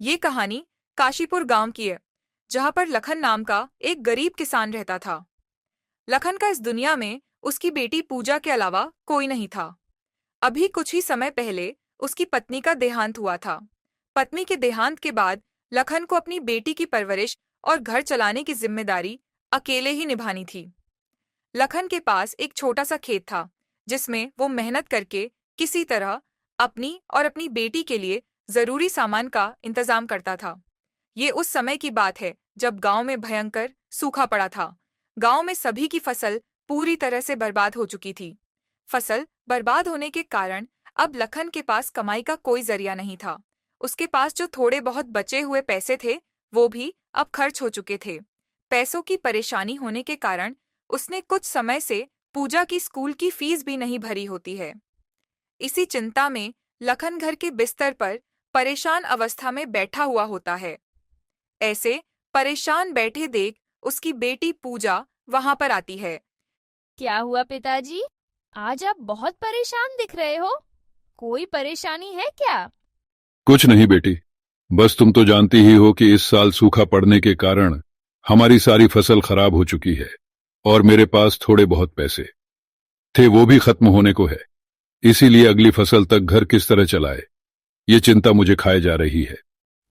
ये कहानी काशीपुर गांव की है, जहां पर लखन नाम का एक गरीब किसान रहता था। लखन का इस दुनिया में उसकी बेटी पूजा के अलावा कोई नहीं था। अभी कुछ ही समय पहले उसकी पत्नी का देहांत हुआ था। पत्नी के देहांत के बाद लखन को अपनी बेटी की परवरिश और घर चलाने की जिम्मेदारी अकेले ही निभानी थी। लखन के पास एक छोटा सा खेत था, जिसमें वो मेहनत करके किसी तरह अपनी और अपनी बेटी के लिए जरूरी सामान का इंतजाम करता था। ये उस समय की बात है जब गांव में भयंकर सूखा पड़ा था। गांव में सभी की फसल पूरी तरह से बर्बाद हो चुकी थी। फसल बर्बाद होने के कारण अब लखन के पास कमाई का कोई जरिया नहीं था। उसके पास जो थोड़े बहुत बचे हुए पैसे थे, वो भी अब खर्च हो चुके थे। पैसों की परेशानी होने के कारण उसने कुछ समय से पूजा की स्कूल की फीस भी नहीं भरी होती है। इसी चिंता में लखन घर के बिस्तर पर परेशान अवस्था में बैठा हुआ होता है। ऐसे परेशान बैठे देख उसकी बेटी पूजा वहां पर आती है। क्या हुआ पिताजी? आज आप बहुत परेशान दिख रहे हो। कोई परेशानी है क्या? कुछ नहीं बेटी, बस तुम तो जानती ही हो कि इस साल सूखा पड़ने के कारण हमारी सारी फसल खराब हो चुकी है और मेरे पास थोड़े बहुत पैसे थे, वो भी खत्म होने को है। इसीलिए अगली फसल तक घर किस तरह चलाए, ये चिंता मुझे खाए जा रही है।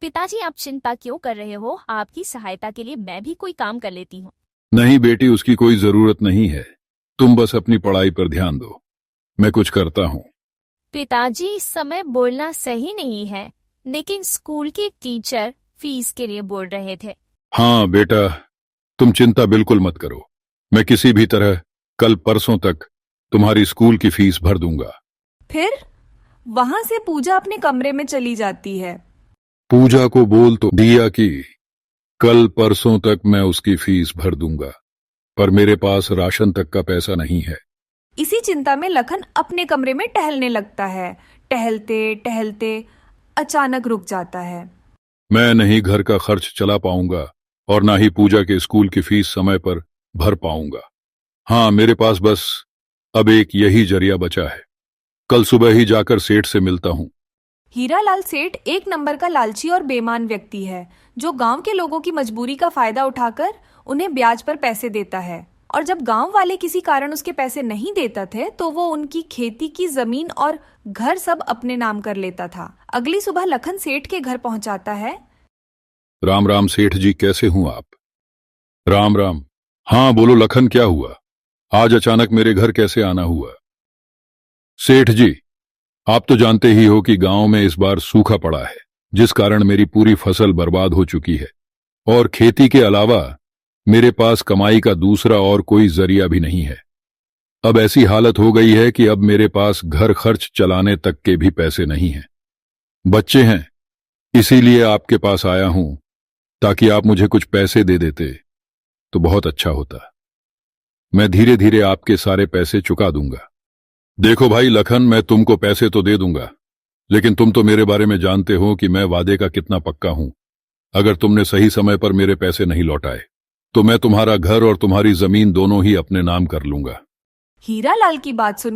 पिताजी, आप चिंता क्यों कर रहे हो? आपकी सहायता के लिए मैं भी कोई काम कर लेती हूँ। नहीं बेटी, उसकी कोई जरूरत नहीं है। तुम बस अपनी पढ़ाई पर ध्यान दो, मैं कुछ करता हूँ। पिताजी, इस समय बोलना सही नहीं है, लेकिन स्कूल के टीचर फीस के लिए बोल रहे थे। हाँ बेटा, तुम चिंता बिल्कुल मत करो। मैं किसी भी तरह कल परसों तक तुम्हारी स्कूल की फीस भर दूंगा। फिर वहां से पूजा अपने कमरे में चली जाती है। पूजा को बोल तो दिया कि कल परसों तक मैं उसकी फीस भर दूंगा, पर मेरे पास राशन तक का पैसा नहीं है। इसी चिंता में लखन अपने कमरे में टहलने लगता है। टहलते टहलते अचानक रुक जाता है। मैं नहीं घर का खर्च चला पाऊंगा और ना ही पूजा के स्कूल की फीस समय पर भर पाऊंगा। हाँ, मेरे पास बस अब एक यही जरिया बचा है। कल सुबह ही जाकर सेठ से मिलता हूँ। हीरालाल सेठ एक नंबर का लालची और बेईमान व्यक्ति है, जो गांव के लोगों की मजबूरी का फायदा उठाकर उन्हें ब्याज पर पैसे देता है। और जब गांव वाले किसी कारण उसके पैसे नहीं देते थे, तो वो उनकी खेती की जमीन और घर सब अपने नाम कर लेता था। अगली सुबह लखन सेठ के घर पहुंचाता है। राम राम सेठ जी, कैसे हूं आप? राम राम। हाँ बोलो लखन, क्या हुआ? आज अचानक मेरे घर कैसे आना हुआ? सेठ जी, आप तो जानते ही हो कि गांव में इस बार सूखा पड़ा है, जिस कारण मेरी पूरी फसल बर्बाद हो चुकी है और खेती के अलावा मेरे पास कमाई का दूसरा और कोई जरिया भी नहीं है। अब ऐसी हालत हो गई है कि अब मेरे पास घर खर्च चलाने तक के भी पैसे नहीं हैं। बच्चे हैं, इसीलिए आपके पास आया हूं, ताकि आप मुझे कुछ पैसे दे देते तो बहुत अच्छा होता। मैं धीरे धीरे आपके सारे पैसे चुका दूंगा। देखो भाई लखन, मैं तुमको पैसे तो दे दूंगा, लेकिन तुम तो मेरे बारे में जानते हो कि मैं वादे का कितना पक्का हूं। अगर तुमने सही समय पर मेरे पैसे नहीं लौटाए तो मैं तुम्हारा घर और तुम्हारी जमीन दोनों ही अपने नाम कर लूंगा। हीरालाल की बात सुनकर